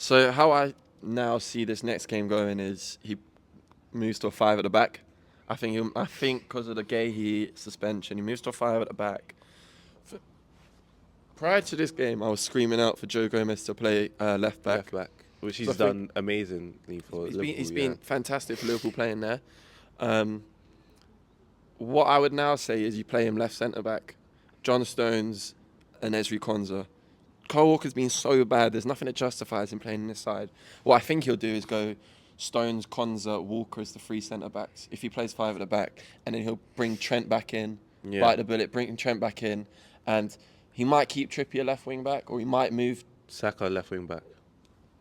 So how I now see this next game going is he moves to a 5 at the back. I think because of the Gahey suspension, he moves to a 5 at the back. Prior to this game, I was screaming out for Joe Gomez to play left back. Which he's done amazingly for Liverpool. He's been fantastic for Liverpool playing there. What I would now say is you play him left centre back, John Stones and Ezri Konsa. Kyle Walker's been so bad. There's nothing that justifies him playing on this side. What I think he'll do is go Stones, Konsa, Walker as the 3 centre backs. If he plays 5 at the back, and then he'll bring Trent back in, bite the bullet, bring Trent back in, and he might keep Trippier left wing back, or he might move Saka left wing back.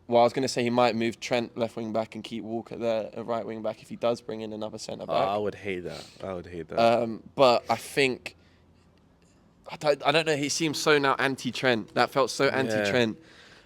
Well, I was going to say he might move Trent left wing back and keep Walker there at right wing back if he does bring in another centre back. I would hate that. But I think I don't know. He seems so now anti-Trent. That felt so anti-Trent.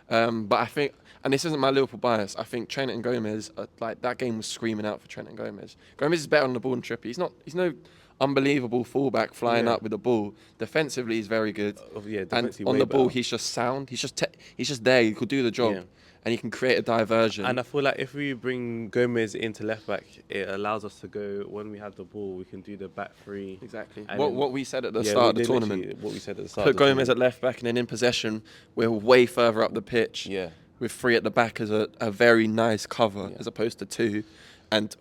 But I think, and this isn't my Liverpool bias, I think Trent and Gomez, like that game was screaming out for Trent and Gomez. Gomez is better on the ball than Trippier. He's no unbelievable fullback flying up with the ball. Defensively, he's very good. And on the ball, he's just sound. He's just there. He could do the job. Yeah. And he can create a diversion. And I feel like if we bring Gomez into left back, it allows us to go, when we have the ball, we can do the back three. Exactly. What we said at the start of the tournament. What we said at the start. Put Gomez at left back, and then in possession, we're way further up the pitch. Yeah. With 3 at the back as a very nice cover, as opposed to 2. And 2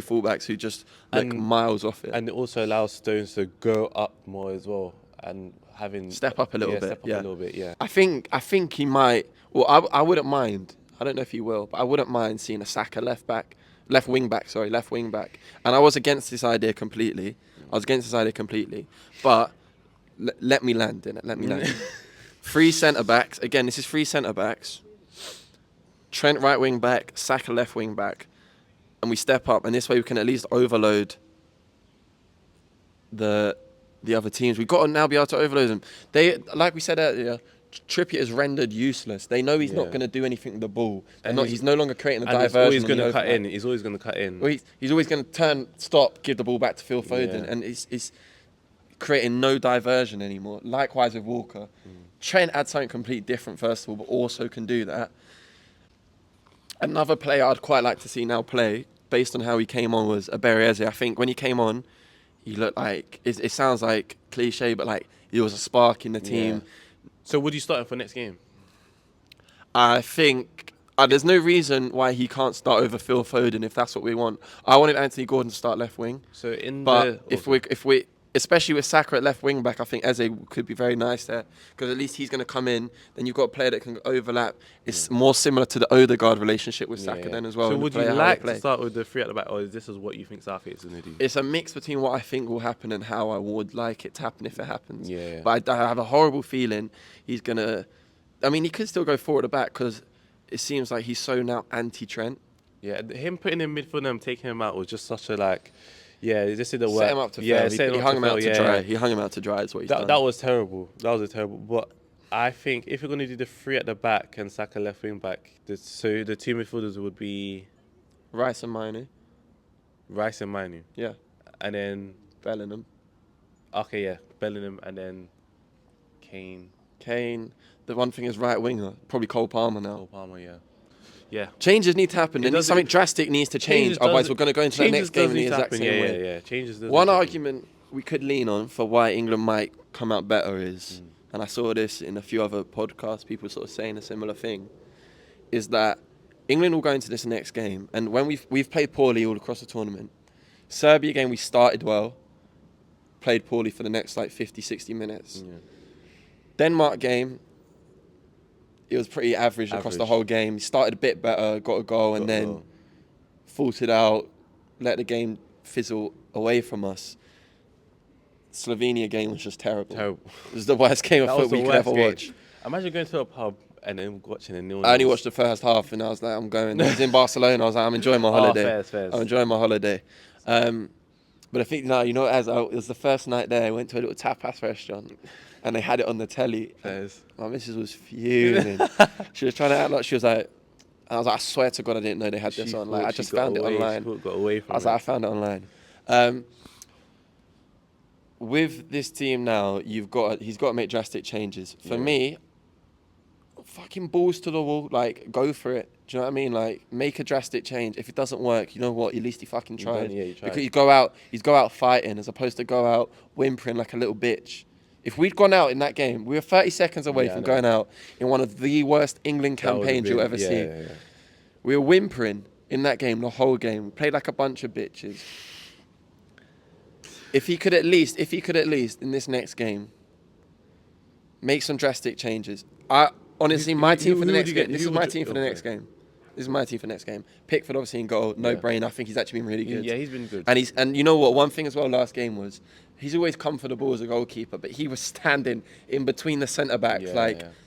fullbacks who just look miles off it. And it also allows Stones to go up more as well. And step up a little bit. Step up a little bit, yeah. I think he might. Well, I wouldn't mind. I don't know if he will, but I wouldn't mind seeing a Saka left wing back. And I was against this idea completely. But let me land in it. 3 centre backs. Again, this is 3 centre backs. Trent right wing back, Saka left wing back, and we step up. And this way we can at least overload the other teams. We've got to now be able to overload them. They, like we said earlier, Trippier is rendered useless. They know he's not going to do anything with the ball. He's no longer creating a diversion. He's always going to cut in. He's always going to cut in. Well, he's always going to turn, stop, give the ball back to Phil Foden. And he's creating no diversion anymore. Likewise with Walker. Trent adds something completely different, first of all, but also can do that. Another player I'd quite like to see now play, based on how he came on, was Abereze. I think when he came on, he looked like, it sounds like cliche, but like he was a spark in the team. Yeah. So would you start him for next game? I think there's no reason why he start over Phil Foden if that's what we want. I wanted Anthony Gordon to start left wing. So if we especially with Saka at left wing back, I think Eze could be very nice there, because at least he's going to come in. Then you've got a player that can overlap. It's more similar to the Odegaard relationship with Saka then as well. So would you like to start with the 3 at the back, or is this what you think Southgate's going to do? It's a mix between what I think will happen and how I would like it to happen if it happens. Yeah. But I have a horrible feeling he's going to... I mean, he could still go forward at the back, because it seems like he's so now anti-Trent. Yeah, him putting him midfield and taking him out was just such a like... Yeah, this is the work. Set him up to fail. He hung him out to dry. He hung him out to dry is what he's done. That was terrible. But I think if you're going to do the 3 at the back and Saka left wing back, so the 2 midfielders would be... Rice and Manu. Yeah. And then... Bellingham. Okay, yeah. Bellingham and then Kane. The one thing is right winger. Probably Cole Palmer now. Yeah. Changes need to happen. Something drastic needs to change. Otherwise, we're going to go into the next game in the exact same way. Yeah. Changes. One argument we could lean on for why England might come out better is, and I saw this in a few other podcasts, people sort of saying a similar thing, is that England will go into this next game, and when we've played poorly all across the tournament. Serbia game, we started well, played poorly for the next 50, 60 minutes. Yeah. Denmark game, it was pretty average across the whole game. He started a bit better, got a goal, and then faltered out, let the game fizzle away from us. Slovenia game was just terrible. It was the worst game of football you could ever watch. Imagine going to a pub and then watching a 0-0. I only watched the first half, and I was like, I'm going. I was in Barcelona. I was like, I'm enjoying my holiday. Fair. I'm enjoying my holiday. But I think, it was the first night there, I went to a little tapas restaurant. And they had it on the telly. My missus was fuming. She was trying to act like she was like... I was like, I swear to God, I didn't know they had this on. I just found it online. Got away from I found it online. With this team now, he's got to make drastic changes. For me, fucking balls to the wall. Like, go for it. Do you know what I mean? Like, make a drastic change. If it doesn't work, you know what? At least he fucking tried. Yeah, he tried. Because he's go out fighting as opposed to go out whimpering like a little bitch. If we'd gone out in that game, we were 30 seconds away from going out in one of the worst England campaigns you'll ever see. Yeah. We were whimpering in that game the whole game. We played like a bunch of bitches. If he could at least in this next game make some drastic changes. Honestly, my team for the next game. This is my team for the next game. This is my team for next game. Pickford obviously in goal, no brainer. I think he's actually been really good. Yeah, he's been good. And you know what? One thing as well last game was he's always comfortable as a goalkeeper, but he was standing in between the centre backs,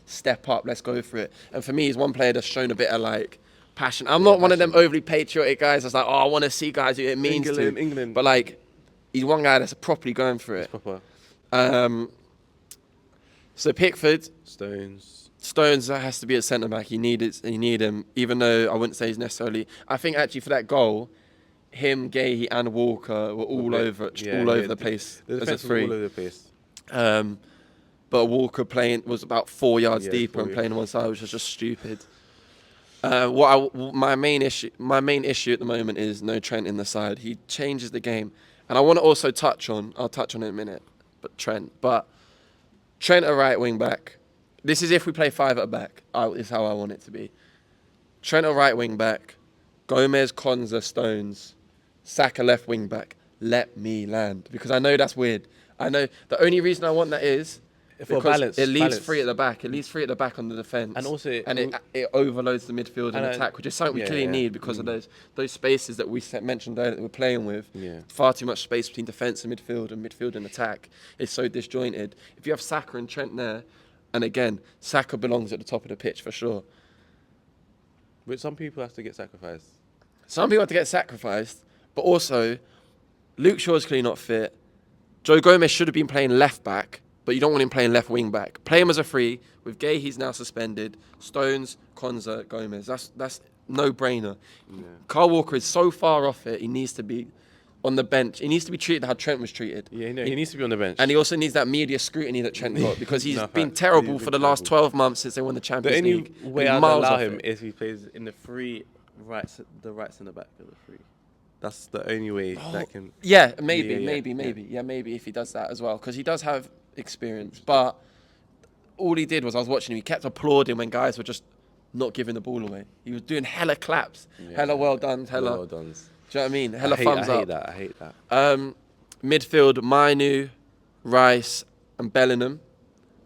step up, let's go for it. And for me, he's one player that's shown a bit of like passion. I'm not one of them overly patriotic guys that's like, oh, I want to see guys who it means England. But like, he's one guy that's properly going for it. Proper. So Pickford, Stones has to be a centre back. You need him. Even though I wouldn't say he's necessarily. I think actually for that goal, him, Gahey, and Walker were all over the place as a free. All over the place. But Walker was about 4 yards deeper and playing on one side, which was just stupid. My main issue at the moment is no Trent in the side. He changes the game, and I want to also touch on. I'll touch on it in a minute. But Trent a right wing back. This is if we play 5 at the back. Is how I want it to be. Trent a right wing back. Gomez, Konza, Stones. Saka left wing back. Let me land. Because I know that's weird. I know the only reason I want that is because it leaves 3 at the back. It leaves 3 at the back on the defence. And also it overloads the midfield and attack, which is something we clearly need because of those spaces that we mentioned earlier that we're playing with. Yeah. Far too much space between defence and midfield and attack. It's so disjointed. If you have Saka and Trent there, and again, Saka belongs at the top of the pitch for sure. But some people have to get sacrificed. Some people have to get sacrificed, but also, Luke Shaw's clearly not fit. Joe Gomez should have been playing left back, but you don't want him playing left wing back. Play him as a free. With Gay, he's now suspended. Stones, Konza, Gomez. That's no brainer. Yeah. Kyle Walker is so far off it. He needs to be on the bench. He needs to be treated how Trent was treated. Yeah, he needs to be on the bench. And he also needs that media scrutiny that Trent got because he's been terrible for the last 12 months since they won the Champions League. The only way I'd allow him is he plays in the right centre back of the free. That's the only way that can. Yeah, maybe if he does that as well, because he does have experience. But all he did was I was watching him. He kept applauding when guys were just not giving the ball away. He was doing hella claps, hella well done, hella well done. Do you know what I mean? Hella thumbs up. I hate that. Midfield: Mainu, Rice, and Bellingham.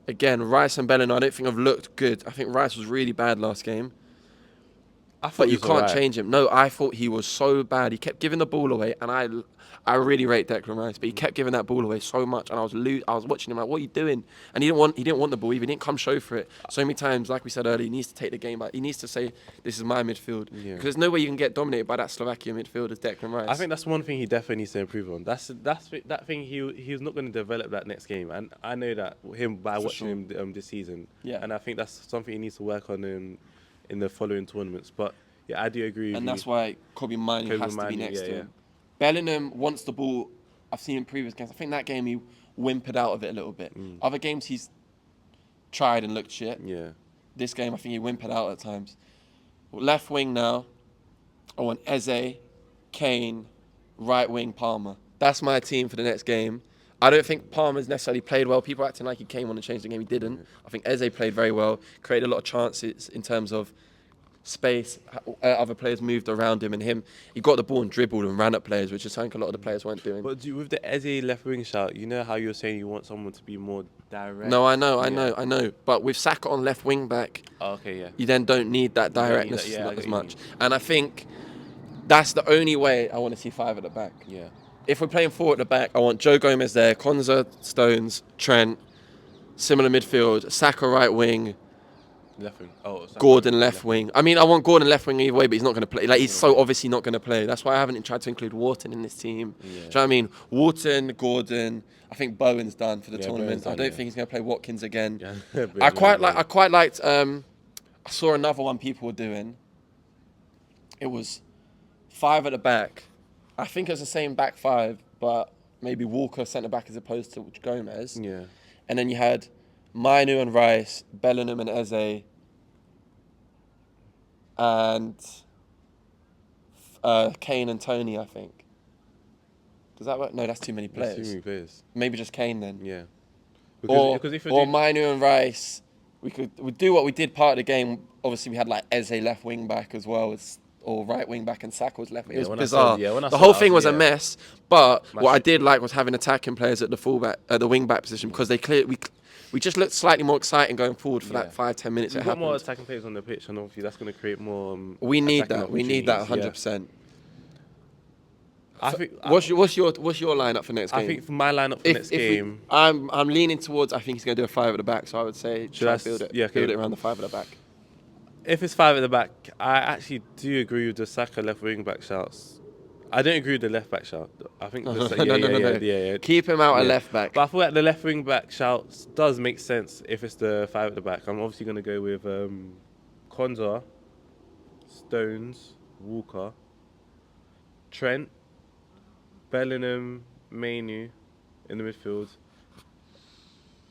Again, Rice and Bellingham, I don't think have looked good. I think Rice was really bad last game. But you can't change him. No, I thought he was so bad. He kept giving the ball away, and I really rate Declan Rice, but he kept giving that ball away so much, and I was watching him like, what are you doing? And he didn't want the ball. He didn't come show for it. So many times, like we said earlier, he needs to take the game back. He needs to say, this is my midfield. Because there's no way you can get dominated by that Slovakia midfield as Declan Rice. I think that's one thing he definitely needs to improve on. That thing he's not going to develop that next game, and I know that watching him this season. Yeah. And I think that's something he needs to work on in the following tournaments. But yeah, I do agree with you. And that's why Kobe Mainu has to be next to him. Bellingham wants the ball. I've seen in previous games. I think that game he whimpered out of it a little bit. Other games he's tried and looked shit. Yeah. This game I think he whimpered out at times. Left wing now. I want Eze, Kane, right wing Palmer. That's my team for the next game. I don't think Palmer's necessarily played well. People acting like he came on and changed the game. He didn't. I think Eze played very well. Created a lot of chances in terms of space. Other players moved around him, and he got the ball and dribbled and ran at players, which is something a lot of the players weren't doing. But with the Eze left wing shout, you know how you're saying you want someone to be more direct? No, I know. But with Saka on left wing back, you then don't need that directness as much. And I think that's the only way I want to see 5 at the back. Yeah. If we're playing 4 at the back, I want Joe Gomez there, Konza, Stones, Trent, similar midfield, Saka right wing, left wing. Gordon left wing. I mean, I want Gordon left wing either way, but he's not going to play. Like, he's so obviously not going to play. That's why I haven't tried to include Wharton in this team. Yeah. Do you know what I mean? Wharton, Gordon. I think Bowen's done for the tournament. I don't think he's going to play Watkins again. Yeah. I quite liked. I saw another one people were doing. It was 5 at the back. I think it's the same back 5, but maybe Walker centre back as opposed to Gomez. Yeah. And then you had Mainu and Rice, Bellingham and Eze, and Kane and Tony, I think. Does that work? No, that's too many players. That's too many players. Maybe just Kane then. Yeah. Because if Mainu and Rice, we'd do what we did part of the game. Obviously, we had like Eze left wing back as well as, or right wing back, and Saka was left. It was bizarre. The whole thing was a mess. But what I did like was having attacking players at the wing back position, because we just looked slightly more exciting going forward for that 5-10 minutes. We've got more attacking players on the pitch, and obviously that's going to create more. We need that. We need that 100%. I think. What's your lineup for next game? I think for my lineup for next game, I'm leaning towards. I think he's going to do a 5 at the back. So I would say try to build it around the 5 at the back. If it's 5 at the back, I actually do agree with the Saka left wing back shouts. I don't agree with the left back shout. I think no. Keep him out at left back. But I feel like the left wing back shouts does make sense if it's the 5 at the back. I'm obviously going to go with Konza, Stones, Walker, Trent, Bellingham, Mainu in the midfield.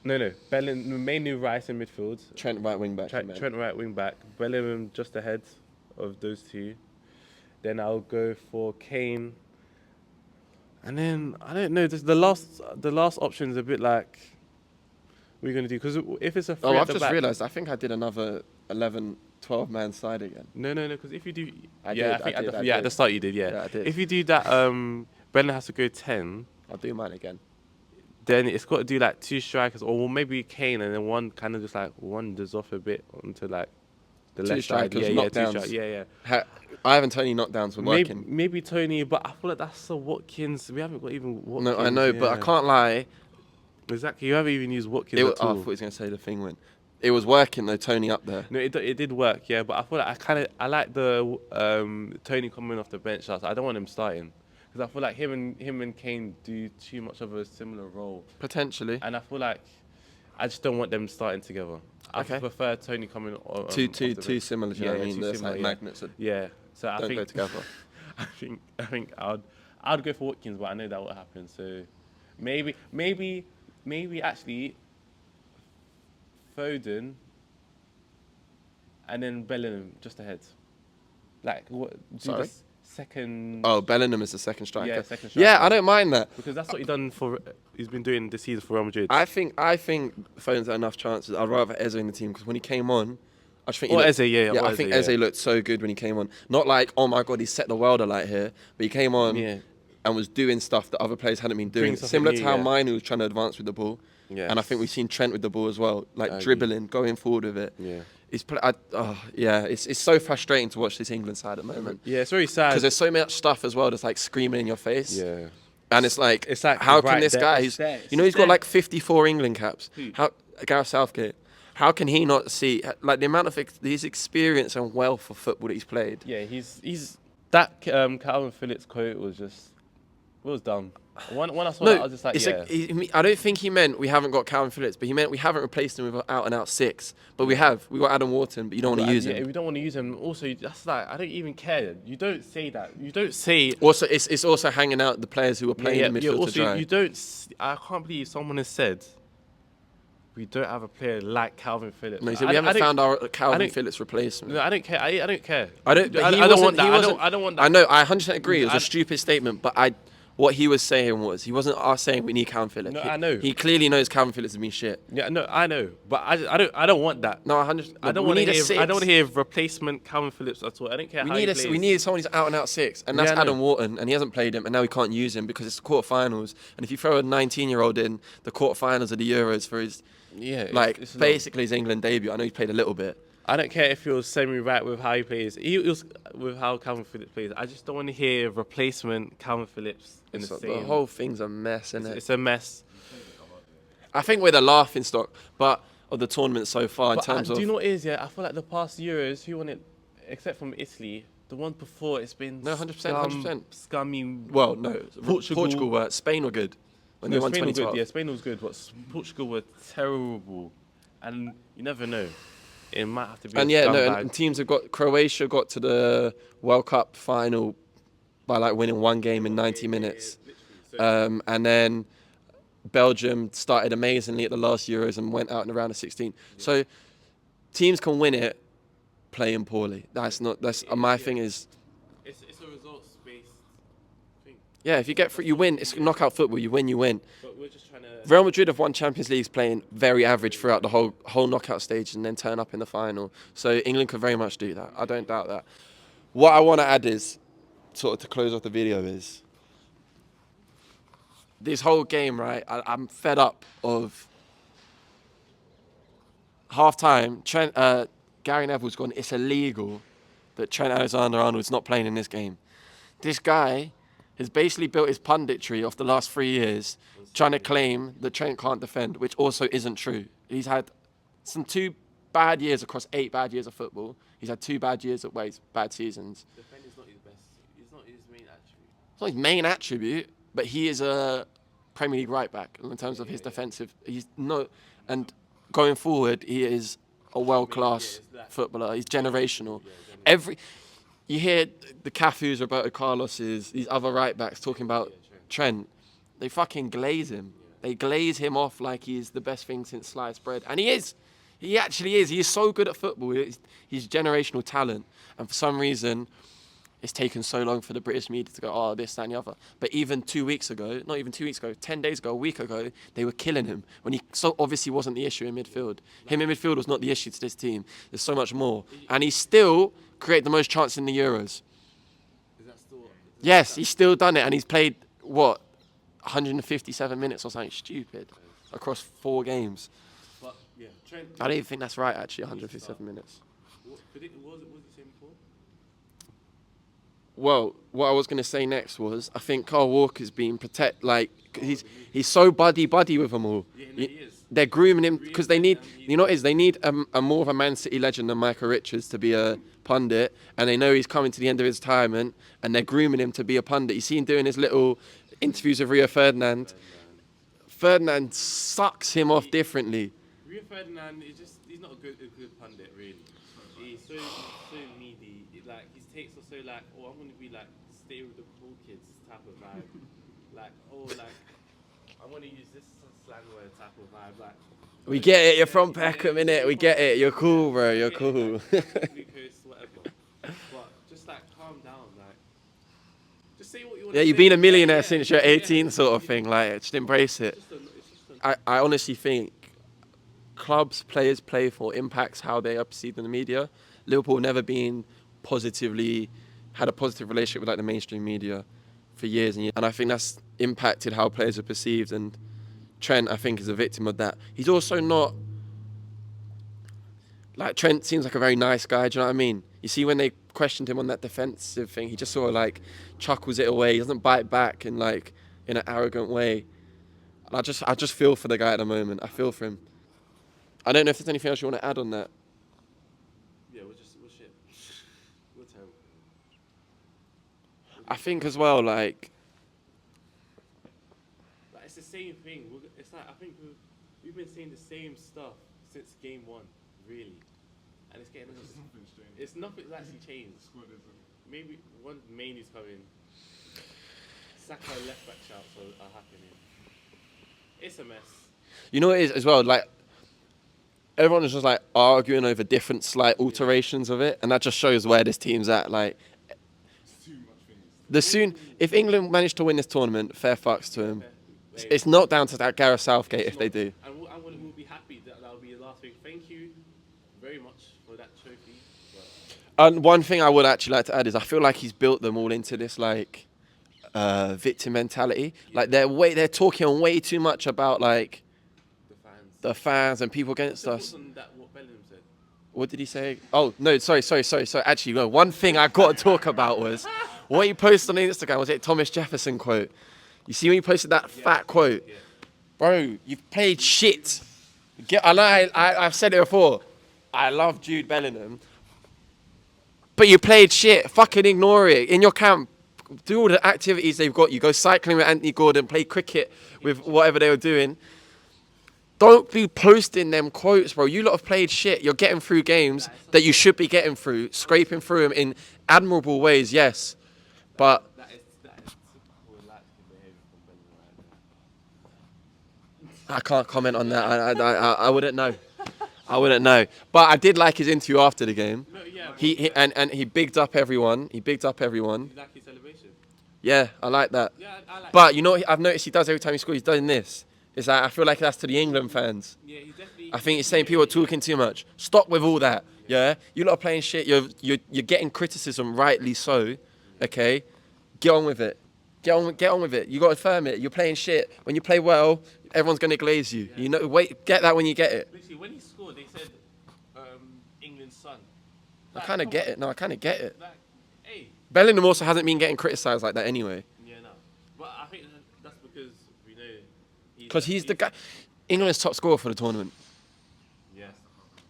No. Mainu, Rice in midfield. Trent right wing back. Trent right wing back. Bellingham just ahead of those two. Then I'll go for Kane. And then I don't know. The last option is a bit like, what are you gonna do? Because if it's a three I've just realised. I think I did another 11, 12 man side again. No. Because if you do, I did. At the start you did. Yeah, I did. If you do that, Brendan has to go 10. I'll do mine again. Then it's got to do like 2 strikers, or maybe Kane, and then one kind of just like wanders off a bit onto like the left side. I haven't Tony knockdowns were working. Maybe Tony, but I feel like that's a Watkins. We haven't got even Watkins. No, I know, but I can't lie. Exactly, you haven't even used Watkins at all. I thought he was going to say the thing when it was working though. Tony up there. No, it did work, yeah. But I feel like I like the Tony coming off the bench. I don't want him starting. Because I feel like him and Kane do too much of a similar role. Potentially. And I feel like I just don't want them starting together. I prefer Tony coming on. Too similar, do you know what I mean? There's like magnets that so I don't think, go together. I think I'd go for Watkins, but I know that will happen. So maybe actually Foden and then Bellingham just ahead. Like what? Sorry? Second. Oh, Bellingham is the second striker. Yeah, second striker. Yeah, I don't mind that because that's what he's been doing this season for Real Madrid. I think Foden's had enough chances. I'd rather Eze in the team because when he came on, I just think I think Eze looked so good when he came on. Not like, oh my god, he set the world alight here, but he came on and was doing stuff that other players hadn't been doing. Similar to how Mainu was trying to advance with the ball. Yes. And I think we've seen Trent with the ball as well, like dribbling, going forward with it. Yeah. It's so frustrating to watch this England side at the moment. Yeah, it's very sad because there's so much stuff as well that's like screaming in your face. Yeah, and it's like how can this guy? He's got like 54 England caps. How Gareth Southgate? How can he not see like the amount of his experience and wealth of football that he's played? Yeah, he's that Calvin Phillips quote was just dumb. When I saw that, I was just like, I don't think he meant we haven't got Calvin Phillips, but he meant we haven't replaced him with an out-and-out 6. But we have. We got Adam Wharton, but you don't want to use him. Yeah, we don't want to use him. Also, that's like, I don't even care. You don't say that. You don't say... Also, it's also hanging out the players who are playing in midfield also, to dry. You don't... I can't believe someone has said we don't have a player like Calvin Phillips. No, he said we haven't found our Calvin Phillips replacement. No, I don't care. I don't care. I don't want that. I don't want that. I know, I 100% agree. It was a stupid statement, but what he was saying was, he wasn't saying we need Calvin Phillips. No, I know. He clearly knows Calvin Phillips has been shit. Yeah, no, I know. But I don't want that. No, I don't want to hear replacement Calvin Phillips at all. I don't care how he plays. We need someone who's out and out 6, and that's Adam Wharton, and he hasn't played him, and now we can't use him because it's the quarterfinals. And if you throw a 19-year-old in the quarterfinals of the Euros for his, basically his England debut, I know he's played a little bit. I don't care if he was semi-right with how he plays. He was with how Calvin Phillips plays. I just don't want to hear replacement Calvin Phillips in the same. The whole thing's a mess, isn't it? It's a mess. I think we're the laughing stock, of the tournament so far in terms of. Do you know what it is? Yeah, I feel like the past Euros, who won it, except from Italy, the one before it's been 100%. Scummy. Well, no, Portugal were. Spain were good when they won 2012. Yeah, Spain was good, but Portugal were terrible, and you never know. It might have to be. And and teams have got. Croatia got to the World Cup final by like winning one game in 90 minutes, and then Belgium started amazingly at the last Euros and went out in the round of 16. So teams can win it, playing poorly. That's my thing is. It's a results based thing. Yeah, if you get through, you win. It's knockout football. You win, you win. But we're just trying to. Real Madrid have won Champions Leagues playing very average throughout the whole knockout stage and then turn up in the final. So England could very much do that. I don't doubt that. What I want to add is, sort of to close off the video, is this whole game, right? I'm fed up of half-time. Gary Neville's gone, it's illegal that Trent Alexander-Arnold's not playing in this game. This guy has basically built his punditry off the last 3 years trying to claim that Trent can't defend, which also isn't true. He's had 2 bad years across 8 bad years of football. He's had 2 bad years at bad seasons. Defending's not his best. It's not his main attribute. It's not his main attribute, but he is a Premier League right back in terms of his defensive. And going forward, he is a world-class footballer. He's generational. You hear the Cafus, Roberto Carloses, these other right backs talking about Trent. They fucking glaze him. They glaze him off like he's the best thing since sliced bread. And he is. He actually is. He is so good at football. He's generational talent. And for some reason, it's taken so long for the British media to go, oh, this, that, and the other. But even 2 weeks ago, not even 2 weeks ago, 10 days ago, a week ago, they were killing him when he so obviously wasn't the issue in midfield. Him in midfield was not the issue to this team. There's so much more. And he still created the most chances in the Euros. Is that still? Yes, he's still done it. And he's played, 157 minutes or something stupid across 4 games. But, yeah, Trent. I don't even think that's right, actually, 157 minutes. Was it same before? Well, what I was going to say next was, I think Carl Walker's being he's so buddy with them all. Yeah, he is. They're grooming him because they need, they need a more of a Man City legend than Michael Richards to be a pundit, and they know he's coming to the end of his retirement, and they're grooming him to be a pundit. You see him doing his little interviews with Rio Ferdinand. Ferdinand sucks him off differently. Rio Ferdinand he's not a good pundit, really. He's so needy. His takes are so I'm going to be stay with the cool kids type of vibe. I'm going to use this slang word type of vibe. We get it, you're from Peckham, innit? We get it, you're cool, bro, you're cool. Glucose, whatever. But just calm down, just say what you want to say. Yeah, you've been a millionaire since you're 18 sort of thing, just embrace it. I honestly think players play for impacts how they are perceived in the media. Liverpool never been had a positive relationship with the mainstream media for years and years. And I think that's impacted how players are perceived, and Trent, I think, is a victim of that. He's also not... Trent seems like a very nice guy, do you know what I mean? You see when they questioned him on that defensive thing, he just sort of chuckles it away. He doesn't bite back in an arrogant way. And I just feel for the guy at the moment. I feel for him. I don't know if there's anything else you want to add on that. Yeah, we're shit. We're terrible. I think as well, it's the same thing. I think we've been saying the same stuff since game 1, really, and it's getting. It's nothing actually changed. Maybe one main is coming. Saka left back shouts are happening. It's a mess. You know what it is as well. Everyone is just arguing over different slight alterations of it, and that just shows where this team's at. If England manage to win this tournament, fair fucks to him. It's not down to that Gareth Southgate if they do. And we'll be happy that'll be the last week. Thank you very much for that trophy. And one thing I would actually like to add is I feel like he's built them all into this victim mentality. They're talking way too much about the fans and people against us. Wasn't that what Bellingham said? What did he say? Oh no, sorry. Actually, no. One thing I got to talk about was what he posted on Instagram. Was it Thomas Jefferson quote? You see when you posted that fat quote? Yeah. Bro, you've played shit. I've said it before. I love Jude Bellingham. But you played shit. Fucking ignore it. In your camp, do all the activities they've got. You go cycling with Anthony Gordon, play cricket with whatever they were doing. Don't be posting them quotes, bro. You lot have played shit. You're getting through games that you should be getting through, scraping through them in admirable ways, yes. But... I can't comment on that. I wouldn't know. I wouldn't know. But I did like his interview after the game. No, yeah. And he bigged up everyone. He bigged up everyone. Like his celebration. Yeah, I like that. Yeah, I like. But you know what I've noticed he does every time he scores? He's doing this. It's like I feel like that's to the England fans. Yeah, he's definitely. I think he's saying people are talking too much. Stop with all that. Yeah, you lot are playing shit. You're getting criticism, rightly so. Okay, get on with it. Get on with it. You got to affirm it. You're playing shit. When you play well, everyone's gonna glaze you. Yeah. You know, get that when you get it. Literally, when he scored, they said, England's son. I kind of get it. No, I kind of get it. Like, hey. Bellingham also hasn't been getting criticised like that anyway. Yeah, no. But I think that's because we know. Because he's the guy. England's top scorer for the tournament. Yes,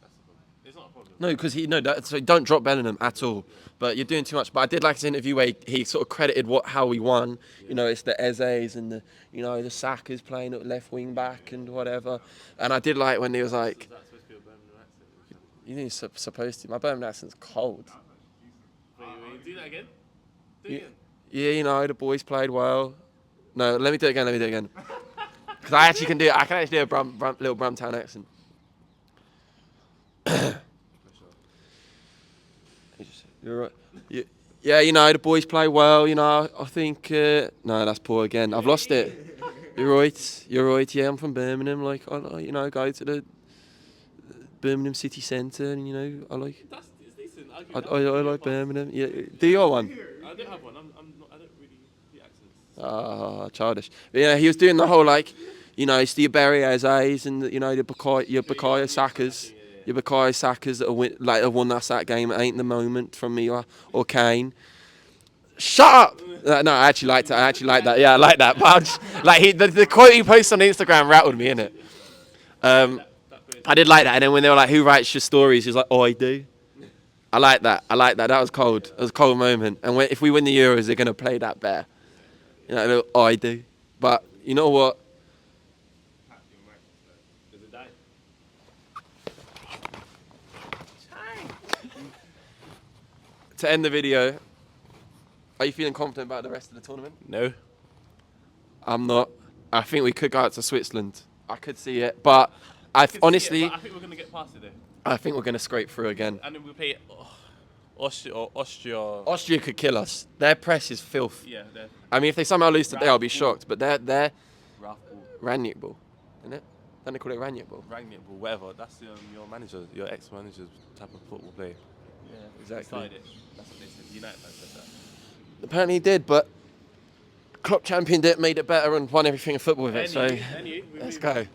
that's the problem. It's not a problem. No, because so don't drop Bellingham at all. But you're doing too much. But I did like his interview where he sort of credited how we won. Yeah. You know, it's the Eze's and the Saka's playing at left wing back and whatever. And I did like when he was like, Is that supposed to be a Birmingham accent? you think he's supposed to? My Birmingham accent's cold. Wait, do that again? Do it again. Yeah, the boys played well. No, let me do it again. Because I actually can do it. I can actually do a little Brumtown accent. You're right. Yeah, the boys play well. I think. No, that's poor again. I've lost it. You're right. Yeah, I'm from Birmingham. Like, I go to the Birmingham city centre, and I like. It's decent. I like Birmingham. Yeah, do your one. I don't have one. I don't really do accents. Ah, childish. But yeah, he was doing the whole it's the Berries and the Bukayo Sakas. Your Bukayo Sakas that have won that game. It ain't the moment from me or Kane. Shut up! No, I actually liked that. Yeah, I like that. But the quote he posted on Instagram rattled me, innit? I did like that. And then when they were like, "Who writes your stories?" He was like, "Oh, I do." I like that. That was cold. It was a cold moment. And if we win the Euros, they're gonna play that bear. Oh, I do. But you know what? To end the video, are you feeling confident about the rest of the tournament? No. I'm not. I think we could go out to Switzerland. I could see it, but honestly, I think we're gonna get past it though. I think we're gonna scrape through again. And then we'll play Austria. Austria could kill us. Their press is filth. Yeah. I mean, if they somehow lose today, I'll be shocked. But they're Rangnick ball, isn't it? Don't they call it Rangnick ball? Rangnick ball, whatever. That's your manager, your ex-manager's type of football play. Yeah, exactly. That's what they said. United fans said that. Apparently he did, but Klopp championed it, made it better, and won everything in football with it. So let's go.